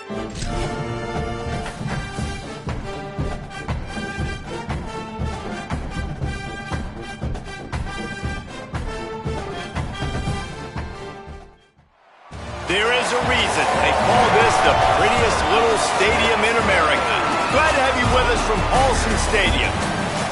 There is a reason they call this the prettiest little stadium in America. Glad to have you with us from Paulson Stadium.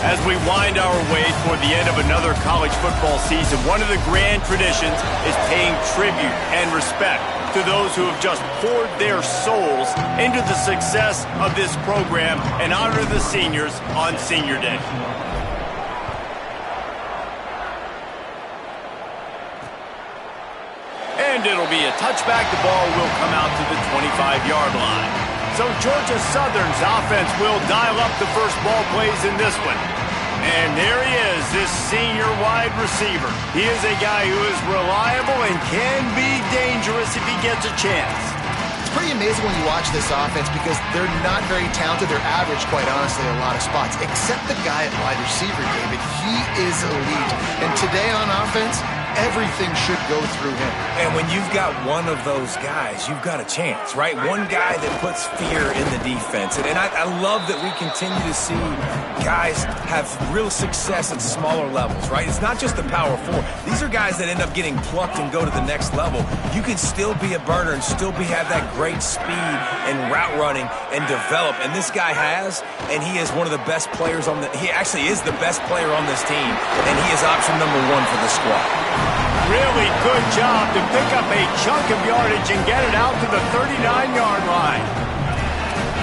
As we wind our way toward the end of another college football season, one of the grand traditions is paying tribute and respect to those who have just poured their souls into the success of this program and honor the seniors on Senior Day. And it'll be a touchback. The ball will come out to the 25-yard line. So Georgia Southern's offense will dial up the first ball plays in this one. And there he is, this senior wide receiver. He is a guy who is reliable and can be dangerous if he gets a chance. It's pretty amazing when you watch this offense because they're not very talented. They're average, quite honestly, in a lot of spots. Except the guy at wide receiver, David. He is elite. And today on offense, everything should go through him. And when you've got one of those guys, you've got a chance, right? One guy that puts fear in the defense. And I love that we continue to see guys have real success at smaller levels, right? It's not just the power four. These are guys that end up getting plucked and go to the next level. You can still be a burner and still have that great speed and route running and develop. And this guy has, and he is one of the best players on he actually is the best player on this team. And he is option number 1 for the squad. Really good job to pick up a chunk of yardage and get it out to the 39-yard line.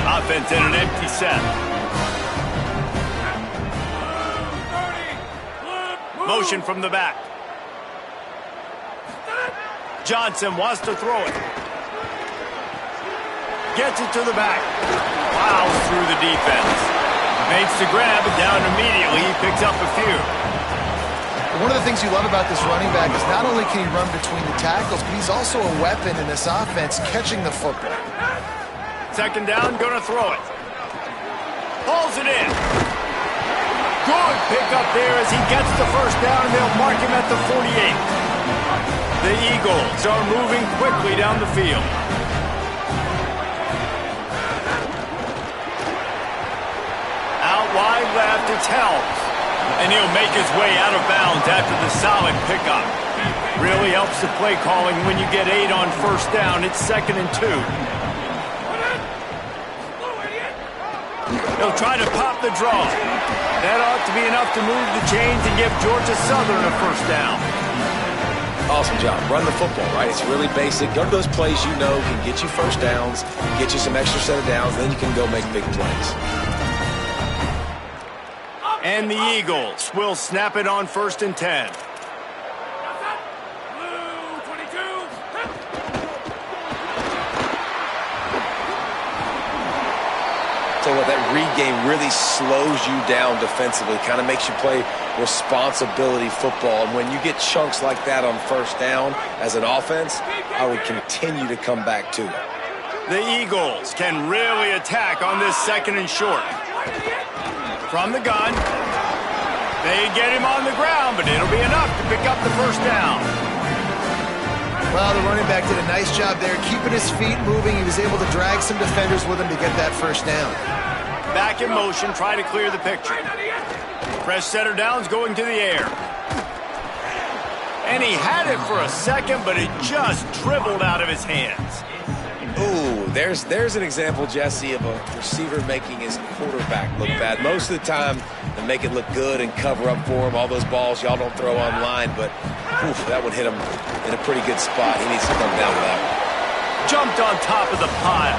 Offense in an empty set. Motion from the back. Johnson wants to throw it. Gets it to the back. Plows through the defense. Makes the grab and down immediately. He picks up a few. One of the things you love about this running back is not only can he run between the tackles, but he's also a weapon in this offense catching the football. Second down, going to throw it. Pulls it in. Good pickup there as he gets the first down, and they'll mark him at the 48. The Eagles are moving quickly down the field. Out wide left, it's Helms. And he'll make his way out of bounds after the solid pickup. Really helps the play calling when you get 8 on first down. It's 2nd and 2. He'll try to pop the draw. That ought to be enough to move the chains and give Georgia Southern a first down. Awesome job. Run the football, right? It's really basic. Go to those plays you know can get you first downs, get you some extra set of downs, then you can go make big plays. And the Eagles will snap it on 1st and 10. Tell you what, that read game really slows you down defensively, kind of makes you play responsibility football. And when you get chunks like that on first down as an offense, I would continue to come back to it. The Eagles can really attack on this 2nd and short. From the gun, they get him on the ground, but it'll be enough to pick up the first down. Well, the running back did a nice job there, keeping his feet moving. He was able to drag some defenders with him to get that first down. Back in motion, try to clear the picture. Fresh setter downs going to the air. And he had it for a second, but it just dribbled out of his hands. Ooh, there's an example, Jesse, of a receiver making his quarterback look bad. Most of the time, they make it look good and cover up for him. All those balls y'all don't throw online, but that would hit him in a pretty good spot. He needs to come down with that one. Jumped on top of the pile.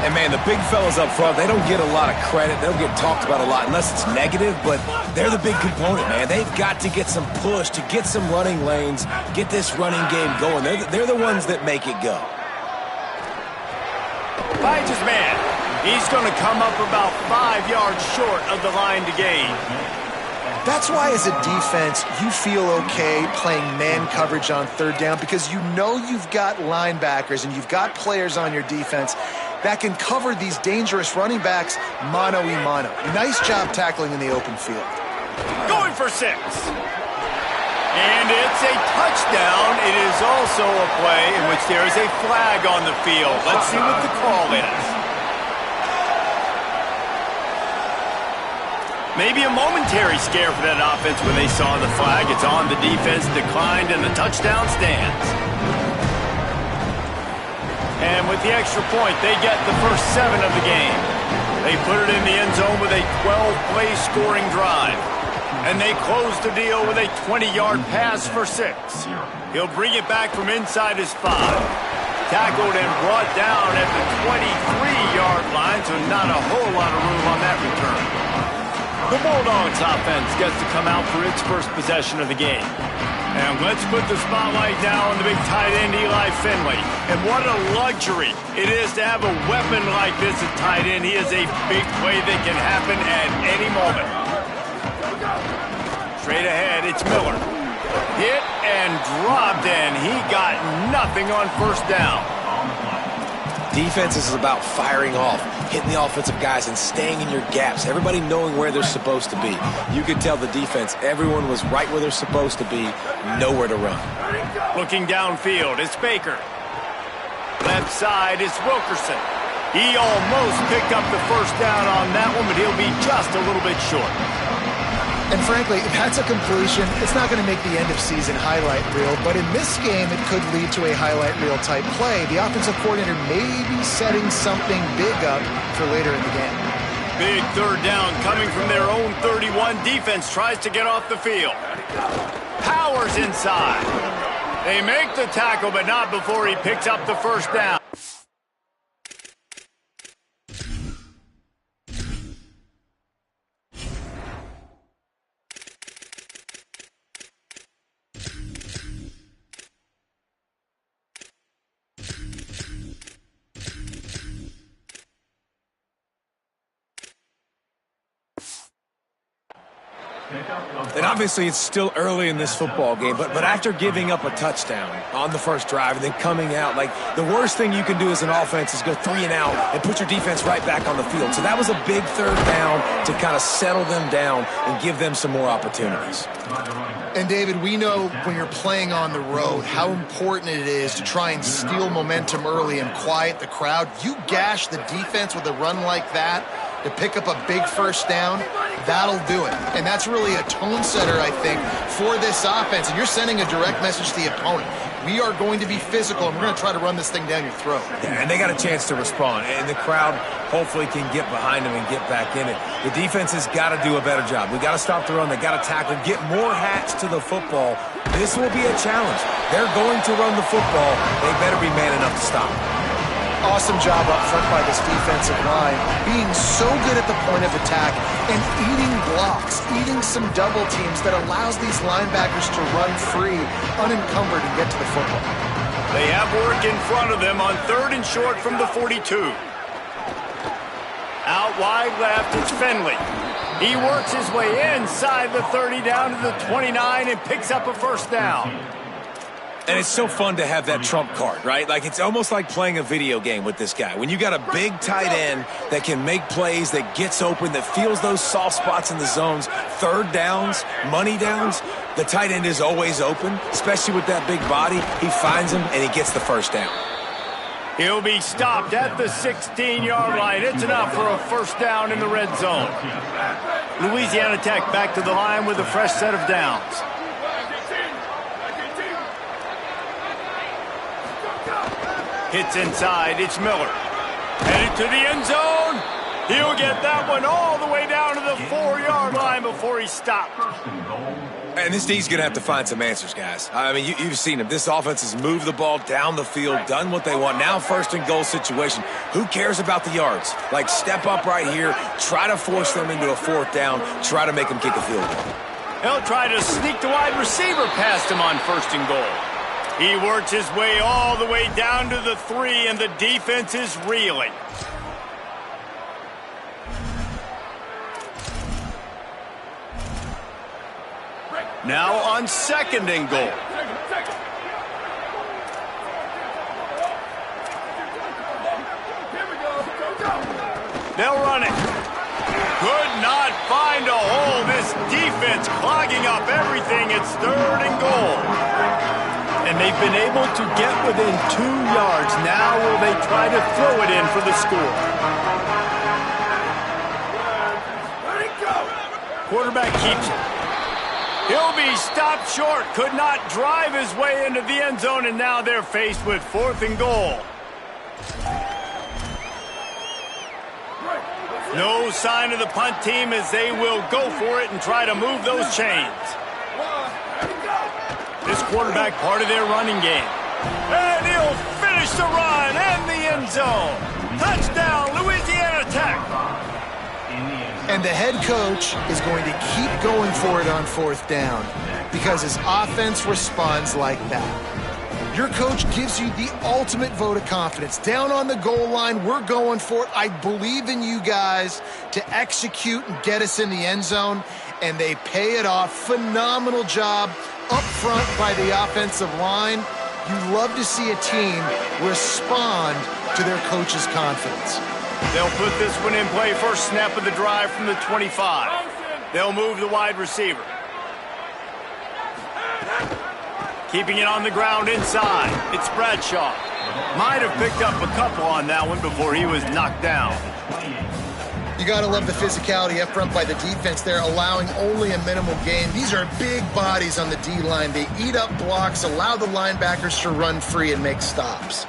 And, man, the big fellas up front, they don't get a lot of credit. They don't get talked about a lot unless it's negative, but they're the big component, man. They've got to get some push, to get some running lanes, get this running game going. They're the ones that make it go. Finds his man. He's going to come up about 5 yards short of the line to gain. That's why as a defense, you feel okay playing man coverage on 3rd down because you know you've got linebackers and you've got players on your defense that can cover these dangerous running backs mano-a-mano. Nice job tackling in the open field. Going for 6. And it's a touchdown. It is also a play in which there is a flag on the field. Let's see what the call is. Maybe a momentary scare for that offense when they saw the flag. It's on, the defense declined, and the touchdown stands. And with the extra point, they get the first 7 of the game. They put it in the end zone with a 12-play scoring drive. And they close the deal with a 20-yard pass for 6. He'll bring it back from inside his 5. Tackled and brought down at the 23-yard line, so not a whole lot of room on that return. The Bulldogs offense gets to come out for its first possession of the game. And let's put the spotlight now on the big tight end, Eli Finley. And what a luxury it is to have a weapon like this at tight end. He is a big play that can happen at any moment. Straight ahead, it's Miller. Hit and dropped, and he got nothing on first down. Defense is about firing off, hitting the offensive guys, and staying in your gaps. Everybody knowing where they're supposed to be. You could tell the defense, everyone was right where they're supposed to be, nowhere to run. Looking downfield, it's Baker. Left side, it's Wilkerson. He almost picked up the first down on that one, but he'll be just a little bit short. And frankly, if that's a completion, it's not going to make the end-of-season highlight reel, but in this game, it could lead to a highlight reel type play. The offensive coordinator may be setting something big up for later in the game. Big third down coming from their own 31. Defense tries to get off the field. Powers inside. They make the tackle, but not before he picks up the first down. And obviously it's still early in this football game, but after giving up a touchdown on the first drive and then coming out, like the worst thing you can do as an offense is go 3 and out and put your defense right back on the field. So that was a big third down to kind of settle them down and give them some more opportunities. And David, we know when you're playing on the road how important it is to try and steal momentum early and quiet the crowd. You gash the defense with a run like that to pick up a big first down, that'll do it. And that's really a tone setter, I think, for this offense. And you're sending a direct message to the opponent. We are going to be physical, and we're going to try to run this thing down your throat. Yeah, and they got a chance to respond, and the crowd hopefully can get behind them and get back in it. The defense has got to do a better job. We got to stop the run. They got to tackle, get more hats to the football. This will be a challenge. They're going to run the football. They better be man enough to stop. Awesome job up front by this defensive line, being so good at the point of attack and eating blocks, eating some double teams that allows these linebackers to run free, unencumbered, and get to the football. They have work in front of them on 3rd and short from the 42. Out wide left, it's Finley. He works his way inside the 30 down to the 29 and picks up a first down. And it's so fun to have that trump card, right? Like, it's almost like playing a video game with this guy. When you got a big tight end that can make plays, that gets open, that feels those soft spots in the zones, third downs, money downs, the tight end is always open, especially with that big body. He finds him, and he gets the first down. He'll be stopped at the 16-yard line. It's enough for a first down in the red zone. Louisiana Tech back to the line with a fresh set of downs. Hits inside, it's Miller. Headed to the end zone. He'll get that one all the way down to the 4-yard line before he's stopped. And this D's going to have to find some answers, guys. I mean, you've seen him. This offense has moved the ball down the field, done what they want. Now 1st and goal situation. Who cares about the yards? Like, step up right here, try to force them into a 4th down, try to make them kick a field goal. He'll try to sneak the wide receiver past him on 1st and goal. He works his way all the way down to the 3, and the defense is reeling. Now on 2nd and goal. They'll run it. Could not find a hole. This defense defense clogging up everything. It's 3rd and goal. And they've been able to get within 2 yards. Now will they try to throw it in for the score? Quarterback keeps it. He'll be stopped short. Could not drive his way into the end zone, and now they're faced with 4th and goal. No sign of the punt team as they will go for it and try to move those chains. This quarterback part of their running game. And he'll finish the run and the end zone. Touchdown, Louisiana Tech. And the head coach is going to keep going for it on 4th down because his offense responds like that. Your coach gives you the ultimate vote of confidence. Down on the goal line, we're going for it. I believe in you guys to execute and get us in the end zone, and they pay it off. Phenomenal job up front by the offensive line. You love to see a team respond to their coach's confidence. They'll put this one in play. First snap of the drive from the 25. They'll move the wide receiver. Keeping it on the ground inside. It's Bradshaw. Might have picked up a couple on that one before he was knocked down. You got to love the physicality up front by the defense there, allowing only a minimal gain. These are big bodies on the D-line. They eat up blocks, allow the linebackers to run free and make stops.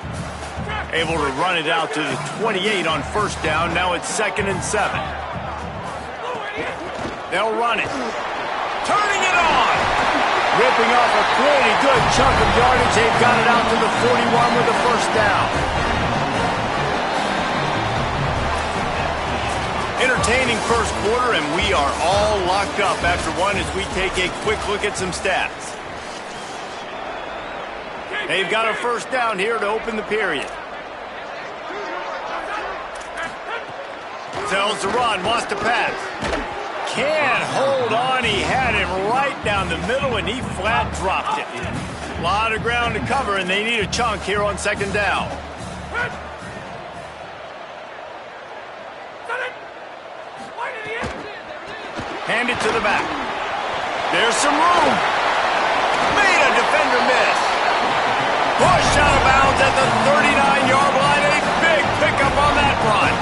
Able to run it out to the 28 on 1st down. Now it's 2nd and 7. They'll run it. Turning it on. Ripping off a pretty good chunk of yardage. They've got it out to the 41 with the 1st down. Entertaining first quarter, and we are all locked up after one as we take a quick look at some stats. They've got a 1st down here to open the period. Tells to run, wants to pass. Can't hold on. He had him right down the middle, and he flat dropped it. A lot of ground to cover, and they need a chunk here on 2nd down. Hand it to the back. There's some room. Made a defender miss. Pushed out of bounds at the 39-yard line. A big pickup on that run.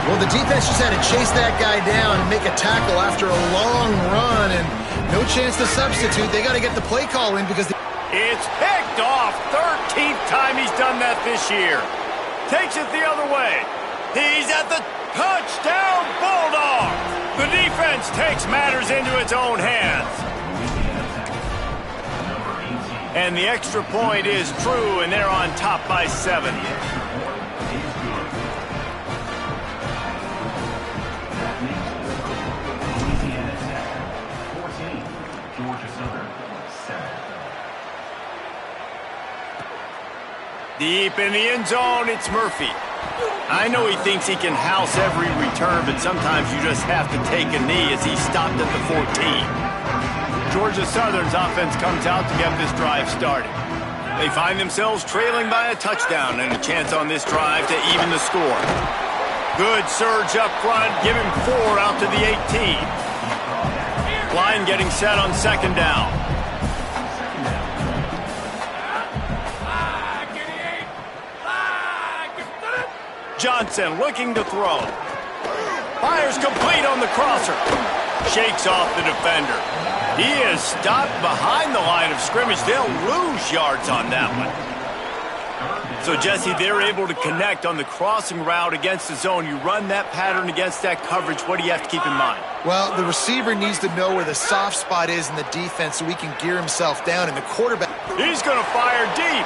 Well, the defense just had to chase that guy down and make a tackle after a long run, and no chance to substitute. They got to get the play call in because it's picked off. 13th time he's done that this year. Takes it the other way. He's at the touchdown Bulldog. The defense takes matters into its own hands. And the extra point is true, and they're on top by 7. Deep in the end zone, it's Murphy. I know he thinks he can house every return, but sometimes you just have to take a knee as he stopped at the 14. Georgia Southern's offense comes out to get this drive started. They find themselves trailing by a touchdown and a chance on this drive to even the score. Good surge up front, give him 4 out to the 18. Line getting set on 2nd down. Johnson looking to throw. Fires complete on the crosser. Shakes off the defender. He is stopped behind the line of scrimmage. They'll lose yards on that one. So, Jesse, they're able to connect on the crossing route against the zone. You run that pattern against that coverage. What do you have to keep in mind? Well, the receiver needs to know where the soft spot is in the defense so he can gear himself down, and the quarterback... He's going to fire deep.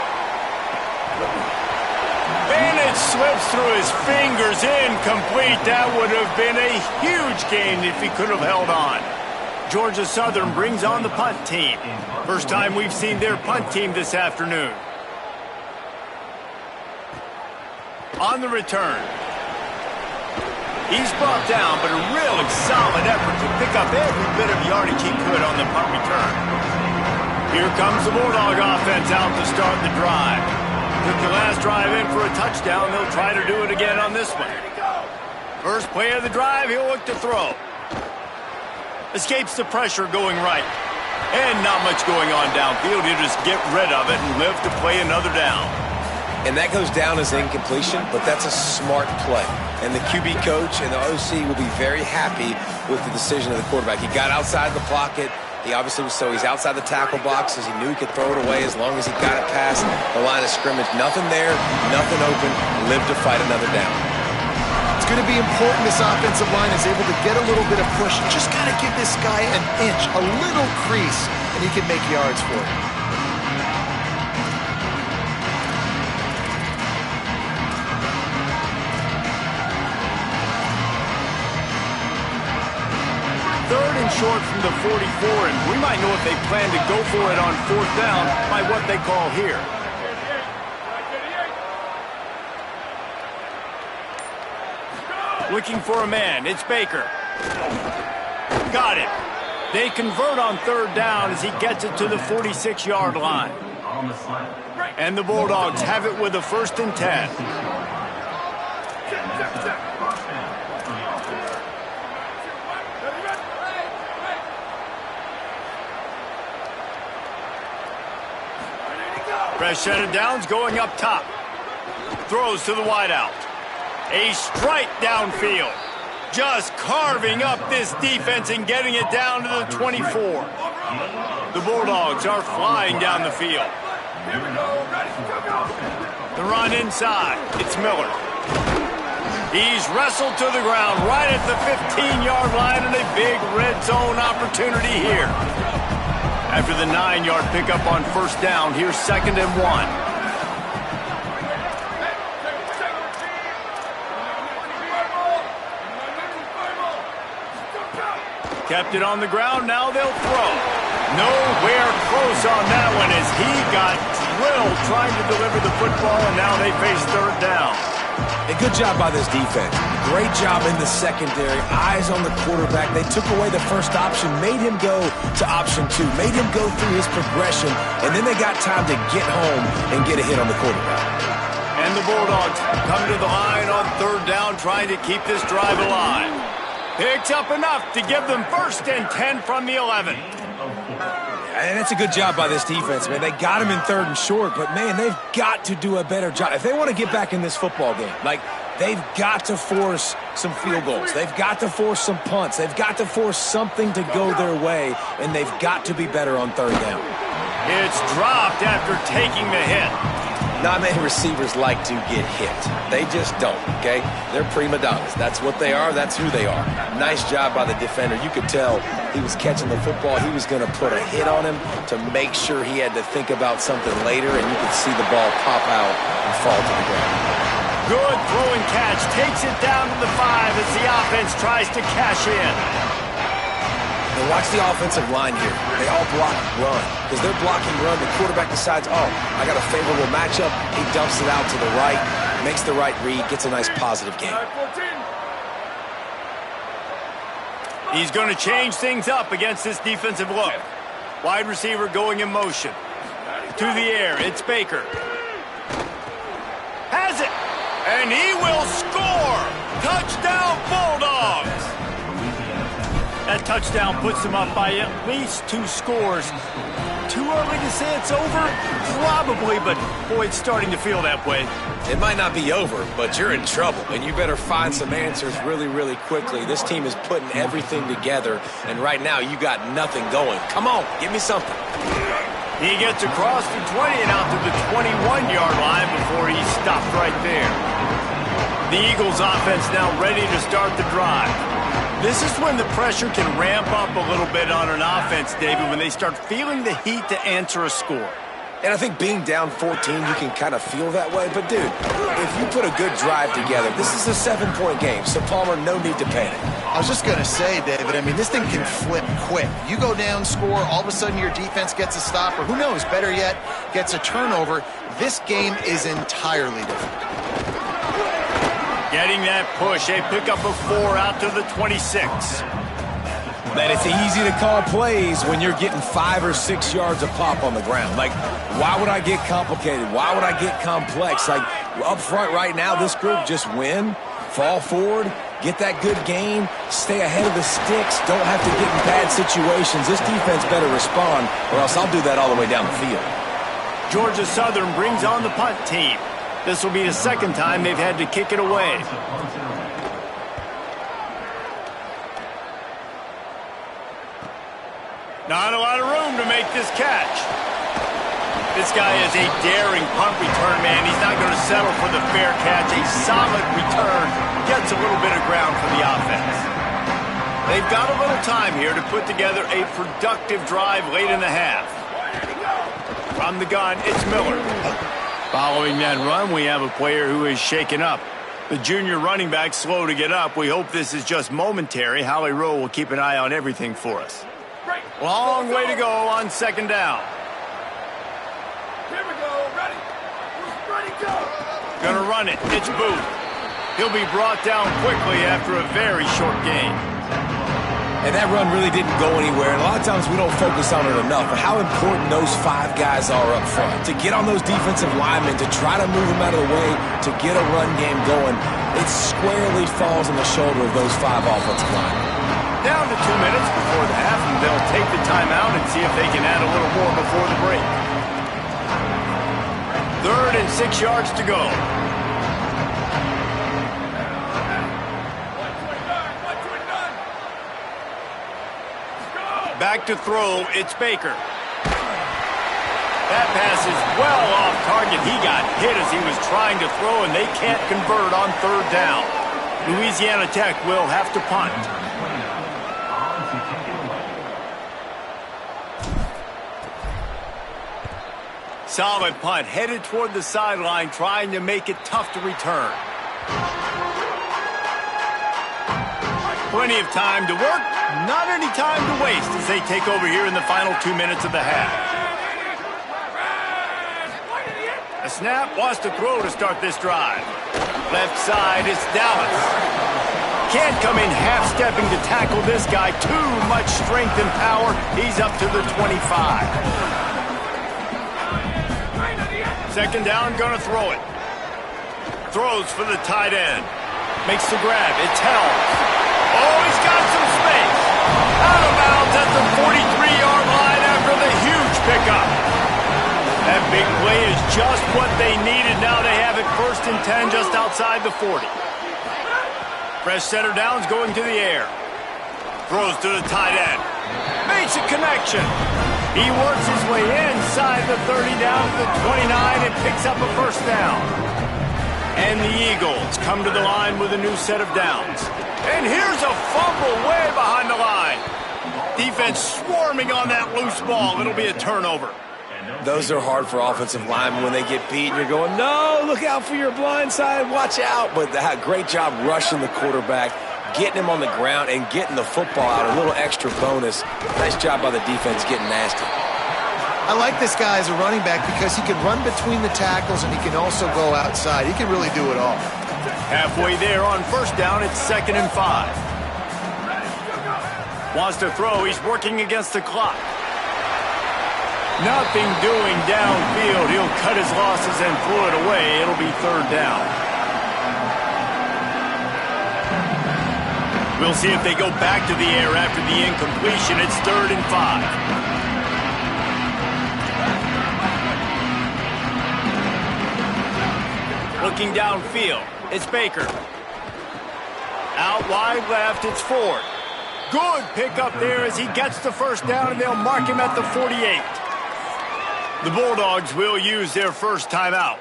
Bandage slips through his fingers, incomplete. That would have been a huge gain if he could have held on. Georgia Southern brings on the punt team. First time we've seen their punt team this afternoon. On the return. He's brought down, but a really solid effort to pick up every bit of yardage he could on the punt return. Here comes the Bulldog offense out to start the drive. Took the last drive in for a touchdown. They'll try to do it again on this one. First play of the drive, he'll look to throw. Escapes the pressure going right. And not much going on downfield. He'll just get rid of it and live to play another down. And that goes down as incompletion, but that's a smart play. And the QB coach and the OC will be very happy with the decision of the quarterback. He got outside the pocket. He obviously was he's outside the tackle boxes. He knew he could throw it away as long as he got it past the line of scrimmage. Nothing there, nothing open. Live to fight another down. It's going to be important this offensive line is able to get a little bit of push. Just got to give this guy an inch, a little crease, and he can make yards for it. Third and short from the 44, and we might know if they plan to go for it on fourth down by what they call here. Looking for a man. It's Baker. Got it. They convert on third down as he gets it to the 46-yard line. And the Bulldogs have it with a 1st and 10. Fresh set of downs going up top. Throws to the wideout. A strike downfield. Just carving up this defense and getting it down to the 24. The Bulldogs are flying down the field. The run inside. It's Miller. He's wrestled to the ground right at the 15-yard line and a big red zone opportunity here. After the 9-yard pickup on first down, here's 2nd and 1. Kept it on the ground, now they'll throw. Nowhere close on that one as he got drilled trying to deliver the football, and now they face third down. A good job by this defense. Great job in the secondary. Eyes on the quarterback. They took away the first option, made him go to option 2, made him go through his progression, and then they got time to get home and get a hit on the quarterback. And the Bulldogs come to the line on third down, trying to keep this drive alive. Picks up enough to give them 1st and 10 from the 11. And that's a good job by this defense, man. They got him in 3rd and short, but, man, they've got to do a better job. If they want to get back in this football game, like, they've got to force some field goals. They've got to force some punts. They've got to force something to go their way, and they've got to be better on third down. It's dropped after taking the hit. Not many receivers like to get hit. They just don't, okay? They're prima donnas. That's what they are. That's who they are. Nice job by the defender. You could tell he was catching the football. He was going to put a hit on him to make sure he had to think about something later, and you could see the ball pop out and fall to the ground. Good throw and catch. Takes it down to the 5 as the offense tries to cash in. And watch the offensive line here. They all block run. Because they're blocking run, the quarterback decides, oh, I got a favorable matchup. He dumps it out to the right, makes the right read, gets a nice positive game. He's going to change things up against this defensive look. Wide receiver going in motion. To the air, it's Baker. Has it! And he will score! Touchdown, Bulldogs! That touchdown puts them up by at least 2 scores. Too early to say it's over? Probably, but boy, it's starting to feel that way. It might not be over, but you're in trouble, and you better find some answers really, really quickly. This team is putting everything together, and right now you got nothing going. Come on, give me something. He gets across the 20 and out to the 21-yard line before he's stopped right there. The Eagles offense now ready to start the drive. This is when the pressure can ramp up a little bit on an offense, David, when they start feeling the heat to answer a score. And I think being down 14, you can kind of feel that way. But, dude, if you put a good drive together, this is a 7-point game. So, Palmer, no need to panic. I was just going to say, David, I mean, this thing can flip quick. You go down, score, all of a sudden your defense gets a stop, or who knows, better yet, gets a turnover. This game is entirely different. Getting that push, a pickup of 4 out to the 26. That it's easy to call plays when you're getting 5 or 6 yards a pop on the ground. Like, why would I get complicated? Why would I get complex? Like, up front right now, this group just win, fall forward, Get that good gain, stay ahead of the sticks, don't have to get in bad situations. This defense better respond, or else I'll do that all the way down the field. Georgia Southern brings on the punt team. This will be the second time they've had to kick it away. Not a lot of room to make this catch. This guy is a daring punt return man. He's not going to settle for the fair catch. A solid return gets a little bit of ground for the offense. They've got a little time here to put together a productive drive late in the half. From the gun, it's Miller. Following that run, we have a player who is shaken up. The junior running back slow to get up. We hope this is just momentary. Howie Rowe will keep an eye on everything for us. Long way to go on second down. Here we go. Ready. Ready, go. Gonna run it. It's Booth. He'll be brought down quickly after a very short gain. And that run really didn't go anywhere, and a lot of times we don't focus on it enough, but how important those 5 guys are up front. To get on those defensive linemen, to try to move them out of the way, to get a run game going, it squarely falls on the shoulder of those 5 offensive linemen. Down to 2 minutes before the half, and they'll take the timeout and see if they can add a little more before the break. 3rd and 6 yards to go. Back to throw, it's Baker. That pass is well off target. He got hit as he was trying to throw, and they can't convert on 3rd down. Louisiana Tech will have to punt. Solid punt, headed toward the sideline, trying to make it tough to return. Plenty of time to work, not any time to waste as they take over here in the final 2 minutes of the half. A snap, wants to throw to start this drive. Left side, it's Dallas. Can't come in half-stepping to tackle this guy. Too much strength and power. He's up to the 25. Second down, gonna throw it. Throws for the tight end. Makes the grab, it's held. Oh, he's got some space. Out of bounds at the 43-yard line after the huge pickup. That big play is just what they needed. Now they have it 1st and 10 just outside the 40. Fresh center downs going to the air. Throws to the tight end. Makes a connection. He works his way inside the 30 down to the 29 and picks up a 1st down. And the Eagles come to the line with a new set of downs. And here's a fumble way behind the line. Defense swarming on that loose ball. It'll be a turnover. Those are hard for offensive linemen when they get beat and you're going, no, look out for your blind side, watch out. But great job rushing the quarterback, getting him on the ground and getting the football out, a little extra bonus. Nice job by the defense getting nasty. I like this guy as a running back because he can run between the tackles and he can also go outside. He can really do it all. Halfway there on 1st down, it's 2nd and 5. Wants to throw, he's working against the clock. Nothing doing downfield. He'll cut his losses and throw it away. It'll be 3rd down. We'll see if they go back to the air after the incompletion. It's 3rd and 5. Looking downfield, it's Baker. Out wide left, it's Ford. Good pickup there as he gets the 1st down, and they'll mark him at the 48. The Bulldogs will use their 1st timeout.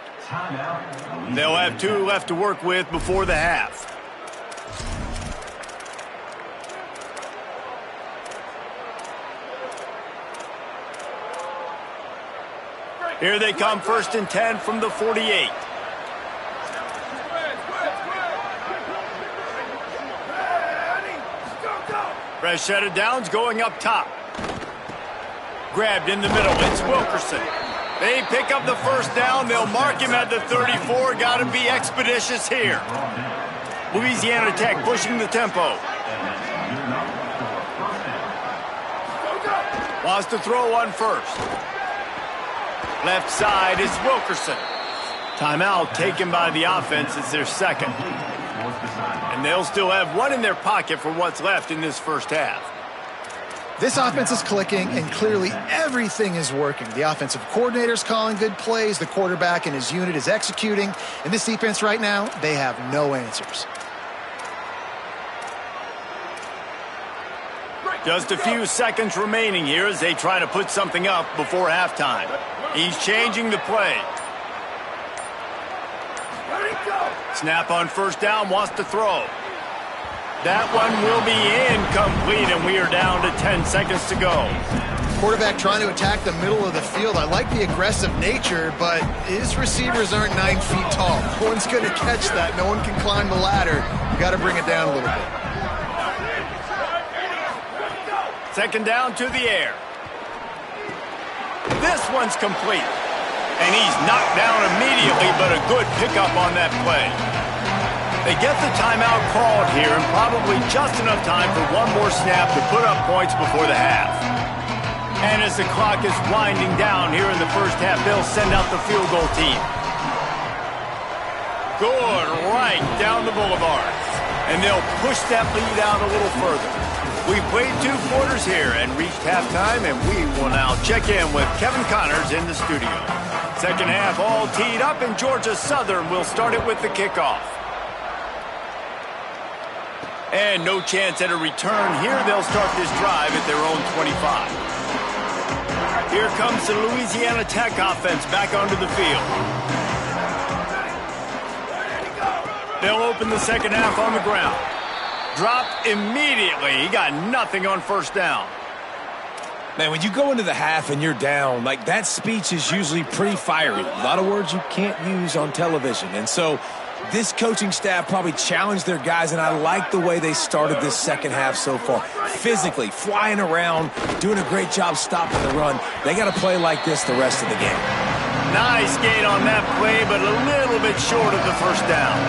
They'll have 2 left to work with before the half. Here they come, 1st and 10 from the 48. Fresh set of downs going up top. Grabbed in the middle, it's Wilkerson. They pick up the 1st down, they'll mark him at the 34. Gotta be expeditious here. Louisiana Tech pushing the tempo. Wants to throw on 1st. Left side is Wilkerson. Timeout taken by the offense. It's their 2nd. And they'll still have one in their pocket for what's left in this first half. This offense is clicking, and clearly everything is working. The offensive coordinator's calling good plays, the quarterback and his unit is executing, and this defense right now, they have no answers. Just a few seconds remaining here as they try to put something up before halftime. He's changing the play. Snap on first down, wants to throw. That one will be incomplete, and we are down to 10 seconds to go. Quarterback trying to attack the middle of the field. I like the aggressive nature, but his receivers aren't 9 feet tall. No one's going to catch that. No one can climb the ladder. You got to bring it down a little bit. Second down to the air. This one's complete. And he's knocked down immediately, but a good pickup on that play. They get the timeout called here, and probably just enough time for one more snap to put up points before the half. And as the clock is winding down here in the first half, they'll send out the field goal team. Good, right down the boulevard. And they'll push that lead out a little further. We've played 2 quarters here and reached halftime, and we will now check in with Kevin Connors in the studio. Second half all teed up, and Georgia Southern will start it with the kickoff. And no chance at a return here. They'll start this drive at their own 25. Here comes the Louisiana Tech offense back onto the field. They'll open the second half on the ground. Dropped immediately. He got nothing on first down. Man, when you go into the half and you're down, like that speech is usually pretty fiery. A lot of words you can't use on television. And so this coaching staff probably challenged their guys, and I like the way they started this second half so far. Physically, flying around, doing a great job stopping the run. They got to play like this the rest of the game. Nice gain on that play, but a little bit short of the first down.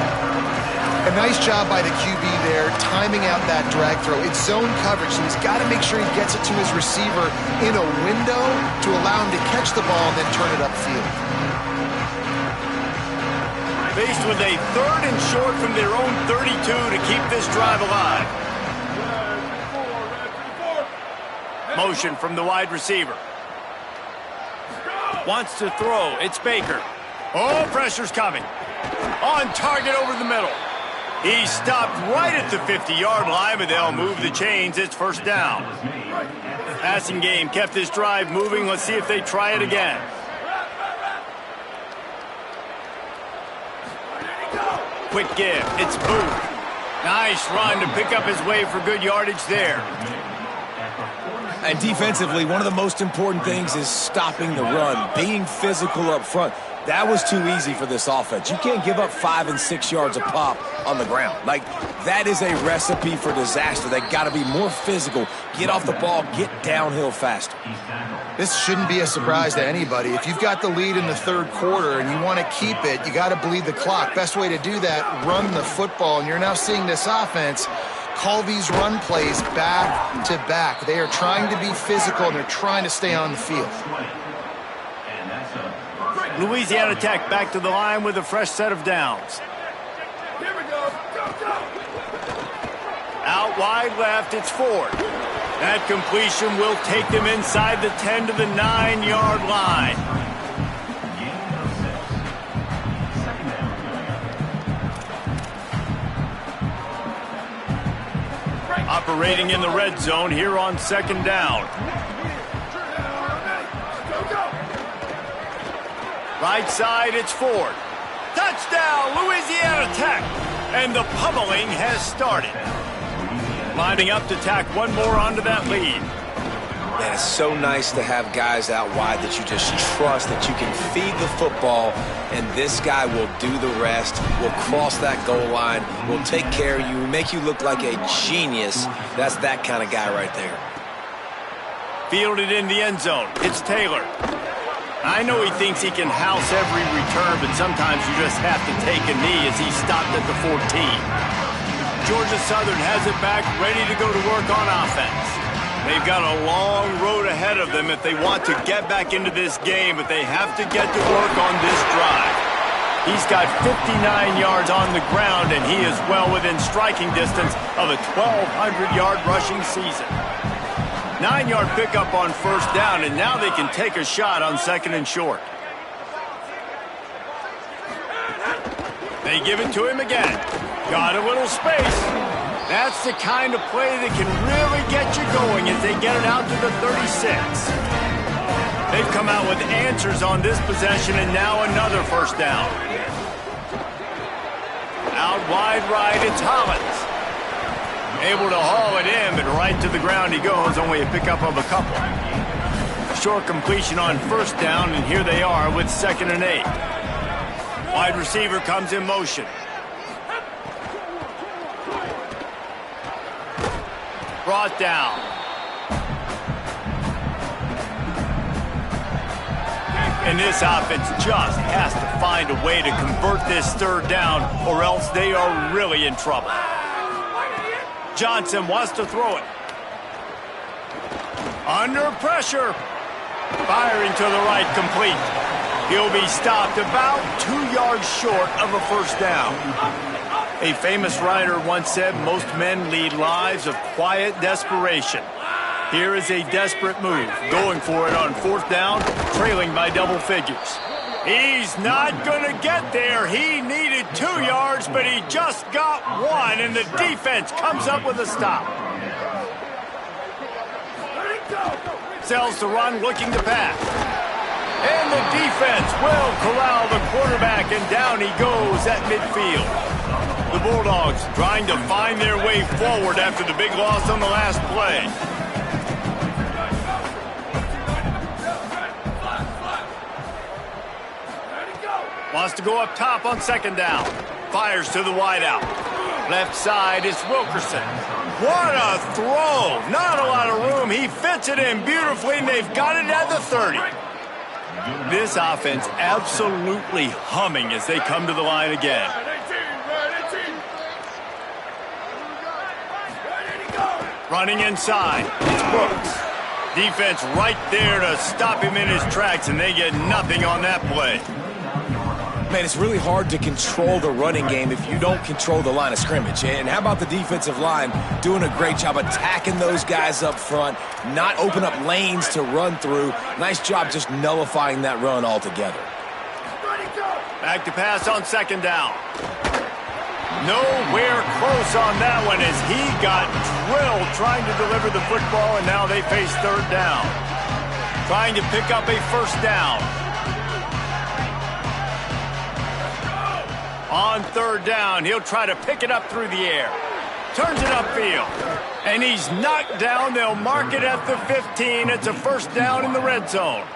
A nice job by the QB there, timing out that drag throw. It's zone coverage, so he's got to make sure he gets it to his receiver in a window to allow him to catch the ball and then turn it upfield. Faced with a 3rd and short from their own 32 to keep this drive alive. Motion from the wide receiver. Wants to throw. It's Baker. Oh, pressure's coming. On target over the middle. He stopped right at the 50-yard line, but they'll move the chains. It's first down. Passing game kept this drive moving. Let's see if they try it again. Quick give. It's Booth. Nice run to pick up his way for good yardage there. And defensively, one of the most important things is stopping the run, being physical up front. That was too easy for this offense. You can't give up 5 and 6 yards a pop on the ground. Like, that is a recipe for disaster. They got to be more physical, get off the ball, get downhill faster. This shouldn't be a surprise to anybody. If you've got the lead in the 3rd quarter and you want to keep it, you got to bleed the clock. Best way to do that, run the football. And you're now seeing this offense call these run plays back to back. They are trying to be physical, and they're trying to stay on the field. Louisiana Tech back to the line with a fresh set of downs. Here we go. Go, go. Out wide left, it's Ford. That completion will take them inside the 10 to the 9-yard line. Operating in the red zone here on second down. Right side, it's Ford. Touchdown, Louisiana Tech. And the pummeling has started. Lining up to tack one more onto that lead. Man, it's so nice to have guys out wide that you just trust that you can feed the football, and this guy will do the rest, will cross that goal line, will take care of you, make you look like a genius. That's that kind of guy right there. Fielded in the end zone. It's Taylor. I know he thinks he can house every return, but sometimes you just have to take a knee as he stopped at the 14. Georgia Southern has it back, ready to go to work on offense. They've got a long road ahead of them if they want to get back into this game, but they have to get to work on this drive. He's got 59 yards on the ground, and he is well within striking distance of a 1,200-yard rushing season. 9-yard pickup on first down, and now they can take a shot on second and short. They give it to him again. Got a little space. That's the kind of play that can really get you going as they get it out to the 36. They've come out with answers on this possession, and now another first down. Out wide right, it's Hollins. Able to haul it in, but right to the ground he goes, only a pickup of a couple. Short completion on first down, and here they are with 2nd and 8. Wide receiver comes in motion. Brought down. And this offense just has to find a way to convert this 3rd down, or else they are really in trouble. Johnson wants to throw it. Under pressure. Firing to the right, complete. He'll be stopped about 2 yards short of a first down. A famous writer once said most men lead lives of quiet desperation. Here is a desperate move, going for it on 4th down, trailing by double figures. He's not going to get there. He needed 2 yards, but he just got 1, and the defense comes up with a stop. Sells to run, looking to pass. And the defense will corral the quarterback, and down he goes at midfield. The Bulldogs trying to find their way forward after the big loss on the last play. Wants to go up top on 2nd down. Fires to the wideout. Left side is Wilkerson. What a throw! Not a lot of room. He fits it in beautifully, and they've got it at the 30. This offense absolutely humming as they come to the line again. Running inside, it's Brooks. Defense right there to stop him in his tracks, and they get nothing on that play. Man, it's really hard to control the running game if you don't control the line of scrimmage. And how about the defensive line doing a great job attacking those guys up front, not open up lanes to run through. Nice job just nullifying that run altogether. Back to pass on 2nd down. Nowhere close on that one as he got drilled trying to deliver the football, and now they face 3rd down. Trying to pick up a first down. On 3rd down, he'll try to pick it up through the air. Turns it upfield. And he's knocked down. They'll mark it at the 15. It's a first down in the red zone.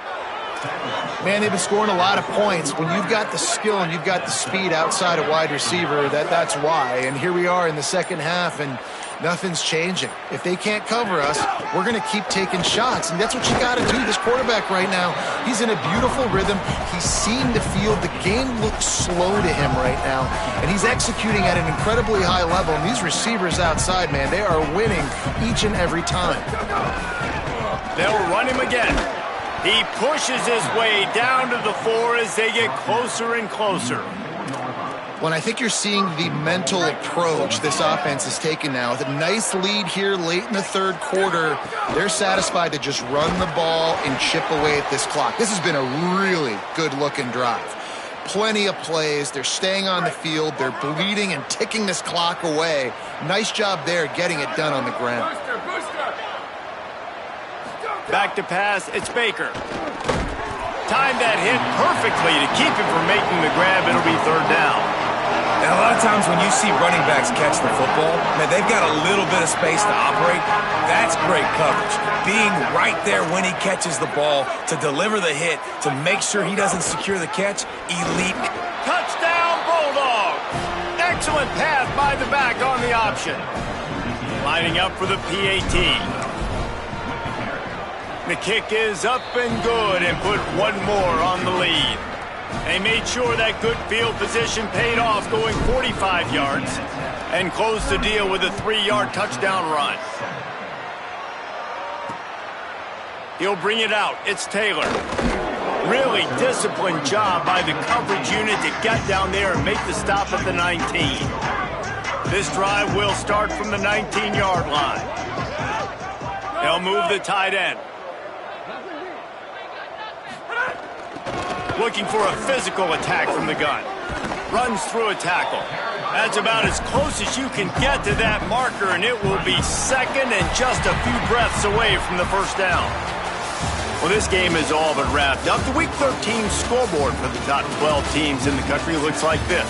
Man, they've been scoring a lot of points. When you've got the skill and you've got the speed outside of wide receiver, that's why. And here we are in the second half, and nothing's changing. If they can't cover us, we're going to keep taking shots, and that's what you got to do. This quarterback right now, he's in a beautiful rhythm. He's seen the field. The game looks slow to him right now, and he's executing at an incredibly high level. And these receivers outside, man, they are winning each and every time. They'll run him again. He pushes his way down to the 4 as they get closer and closer. When I think you're seeing the mental approach this offense is taking now. With a nice lead here late in the 3rd quarter, they're satisfied to just run the ball and chip away at this clock. This has been a really good-looking drive. Plenty of plays. They're staying on the field. They're bleeding and ticking this clock away. Nice job there getting it done on the ground. Back to pass, it's Baker. Timed that hit perfectly to keep him from making the grab. It'll be 3rd down. And a lot of times when you see running backs catch the football, man, they've got a little bit of space to operate. That's great coverage. Being right there when he catches the ball to deliver the hit, to make sure he doesn't secure the catch, elite. Touchdown, Bulldog! Excellent pass by the back on the option. Lining up for the PAT. The kick is up and good and put 1 more on the lead. They made sure that good field position paid off, going 45 yards, and closed the deal with a 3-yard touchdown run. He'll bring it out. It's Taylor. Really disciplined job by the coverage unit to get down there and make the stop at the 19. This drive will start from the 19-yard line. They'll move the tight end. Looking for a physical attack from the gun. Runs through a tackle. That's about as close as you can get to that marker, and it will be second and just a few breaths away from the first down. Well, this game is all but wrapped up. The Week 13 scoreboard for the top 12 teams in the country looks like this.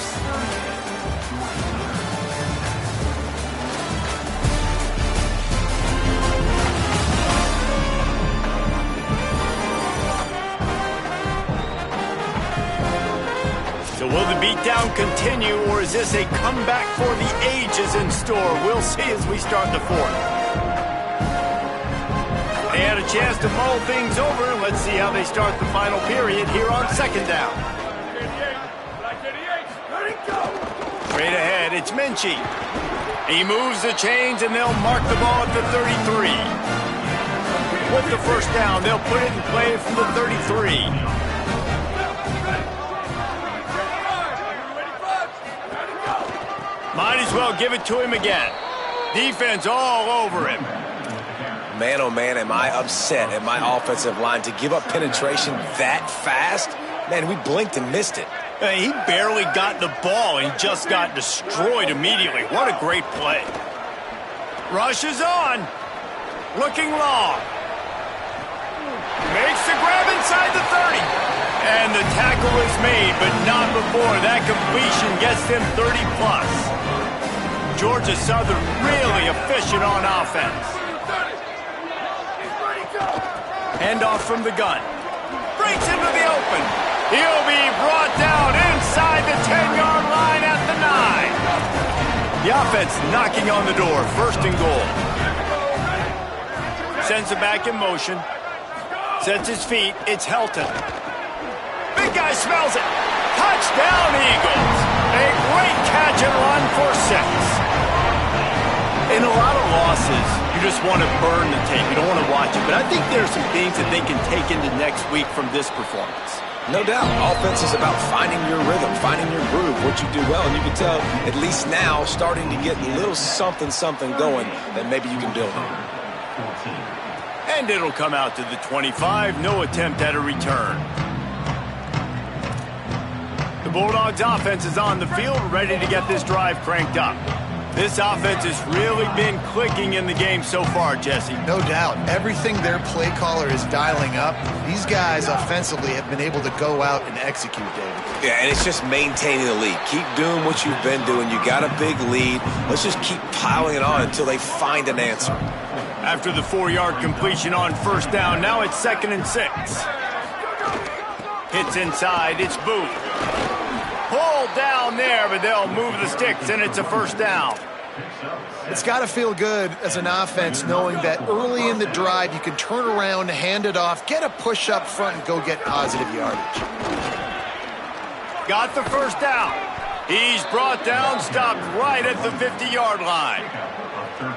So will the beatdown continue, or is this a comeback for the ages in store? We'll see as we start the fourth. They had a chance to mull things over. Let's see how they start the final period here on second down. Straight ahead, it's Minchie. He moves the chains, and they'll mark the ball at the 33. With the first down, they'll put it in play from the 33. Might as well give it to him again. Defense all over him. Man, oh man, am I upset at my offensive line to give up penetration that fast? Man, we blinked and missed it. He barely got the ball and just got destroyed immediately. What a great play. Rush is on. Looking long. Makes the grab inside the 30. And the tackle is made, but not before that completion gets them 30-plus. Georgia Southern really efficient on offense. Handoff from the gun. Breaks into the open. He'll be brought down inside the 10-yard line at the 9. The offense knocking on the door. First and goal. Sends it back in motion. Sets his feet. It's Helton. Big guy smells it. Touchdown, Eagles. A great catch and run for 6. In a lot of losses, you just want to burn the tape. You don't want to watch it. But I think there are some things that they can take into next week from this performance. No doubt. Offense is about finding your rhythm, finding your groove, what you do well. And you can tell, at least now, starting to get a little something going that maybe you can build on. And it'll come out to the 25. No attempt at a return. The Bulldogs offense is on the field, ready to get this drive cranked up. This offense has really been clicking in the game so far, Jesse. No doubt. Everything their play caller is dialing up, these guys offensively have been able to go out and execute, David. Yeah, and it's just maintaining the lead. Keep doing what you've been doing. You got a big lead. Let's just keep piling it on until they find an answer. After the 4-yard completion on first down, now it's 2nd and 6. Hits inside, it's Booth. Pulled down there, but they'll move the sticks, and it's a first down. It's got to feel good as an offense knowing that early in the drive you can turn around, hand it off, get a push up front, and go get positive yardage. Got the first down. He's brought down, stopped right at the 50-yard line.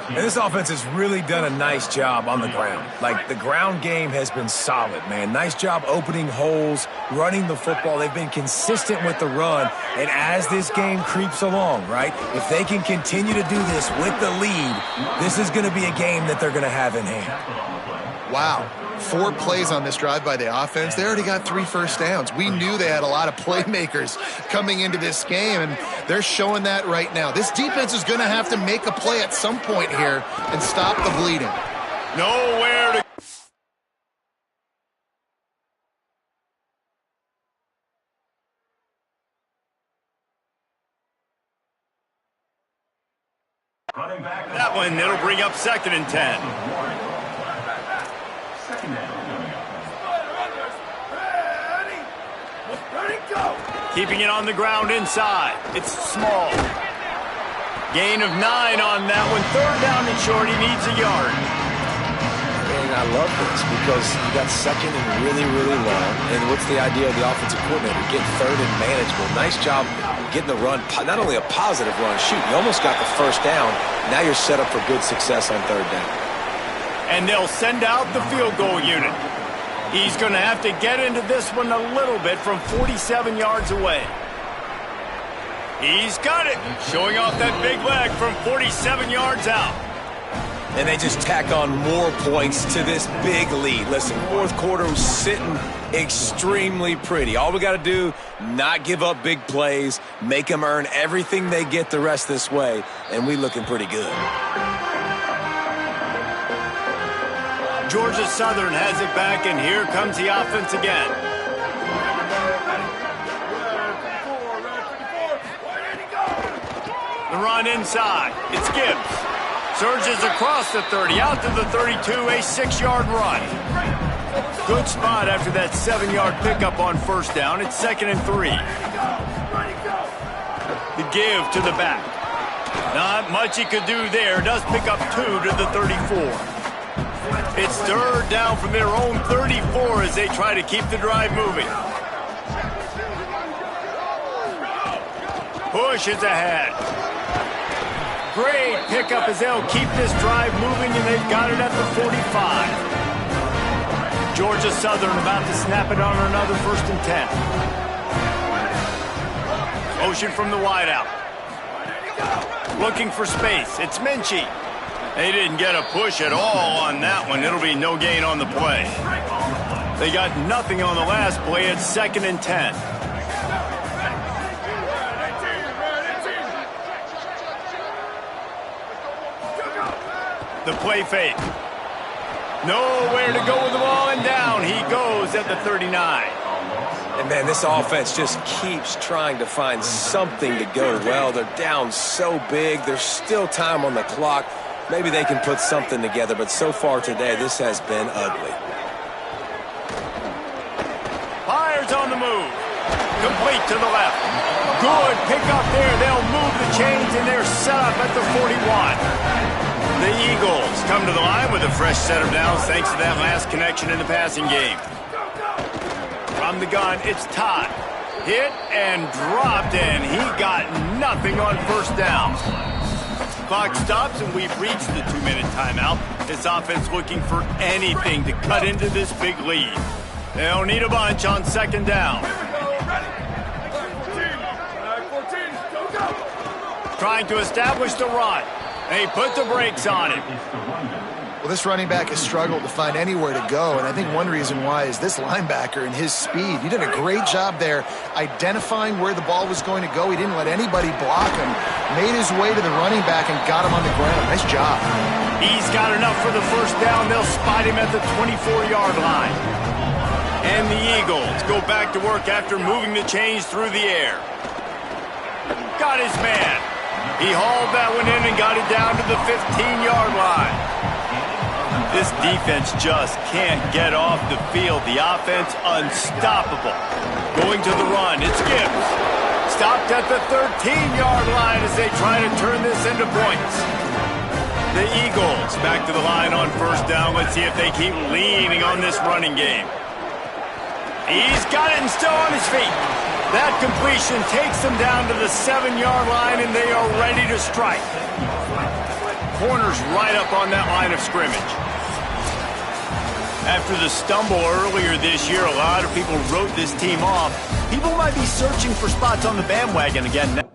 And this offense has really done a nice job on the ground. Like, the ground game has been solid, man. Nice job opening holes, running the football. They've been consistent with the run. And as this game creeps along, right, if they can continue to do this with the lead, this is going to be a game that they're going to have in hand. Wow. 4 plays on this drive by the offense. They already got 3 first downs. We knew they had a lot of playmakers coming into this game, and they're showing that right now. This defense is going to have to make a play at some point here and stop the bleeding. Nowhere to... That one, it'll bring up 2nd and 10. Keeping it on the ground inside. It's small. Gain of 9 on that one. 3rd down and short. He needs a yard. And I love this because you got 2nd and really long. And what's the idea of the offensive coordinator? Get 3rd and manageable. Nice job getting the run. Not only a positive run. Shoot, you almost got the first down. Now you're set up for good success on 3rd down. And they'll send out the field goal unit. He's going to have to get into this one a little bit from 47 yards away. He's got it. Showing off that big leg from 47 yards out. And they just tack on more points to this big lead. Listen, fourth quarter was sitting extremely pretty. All we got to do, not give up big plays, make them earn everything they get the rest this way, and we looking pretty good. Georgia Southern has it back, and here comes the offense again. The run inside. It's Gibbs. Surges across the 30, out to the 32, a 6-yard run. Good spot after that 7-yard pickup on first down. It's 2nd and 3. The give to the back. Not much he could do there. Does pick up 2 to the 34. It's 3rd down from their own 34 as they try to keep the drive moving. Push is ahead. Great pickup as they'll keep this drive moving, and they've got it at the 45. Georgia Southern about to snap it on another 1st and 10. Motion from the wideout. Looking for space. It's Minchie. They didn't get a push at all on that one. It'll be no gain on the play. They got nothing on the last play. It's 2nd and 10. The play fake. Nowhere to go with the ball, and down he goes at the 39. And, man, this offense just keeps trying to find something to go well. They're down so big. There's still time on the clock. Maybe they can put something together, but so far today, this has been ugly. Fires on the move. Complete to the left. Good pick up there. They'll move the chains, and they're set up at the 41. The Eagles come to the line with a fresh set of downs thanks to that last connection in the passing game. From the gun, it's Todd. Hit and dropped, and he got nothing on first down. Clock stops, and we've reached the 2-minute timeout. This offense looking for anything to cut into this big lead. They'll need a bunch on 2nd down. Trying to establish the run. They put the brakes on him. Well, this running back has struggled to find anywhere to go, and I think one reason why is this linebacker and his speed. He did a great job there identifying where the ball was going to go. He didn't let anybody block him. Made his way to the running back and got him on the ground. Nice job. He's got enough for the first down. They'll spot him at the 24-yard line. And the Eagles go back to work after moving the chains through the air. Got his man. He hauled that one in and got it down to the 15-yard line. This defense just can't get off the field. The offense unstoppable. Going to the run, it's Gibbs. Stopped at the 13-yard line as they try to turn this into points. The Eagles back to the line on first down. Let's see if they keep leaning on this running game. He's got it and still on his feet. That completion takes them down to the 7-yard line, and they are ready to strike. Corner's right up on that line of scrimmage. After the stumble earlier this year, a lot of people wrote this team off. People might be searching for spots on the bandwagon again now.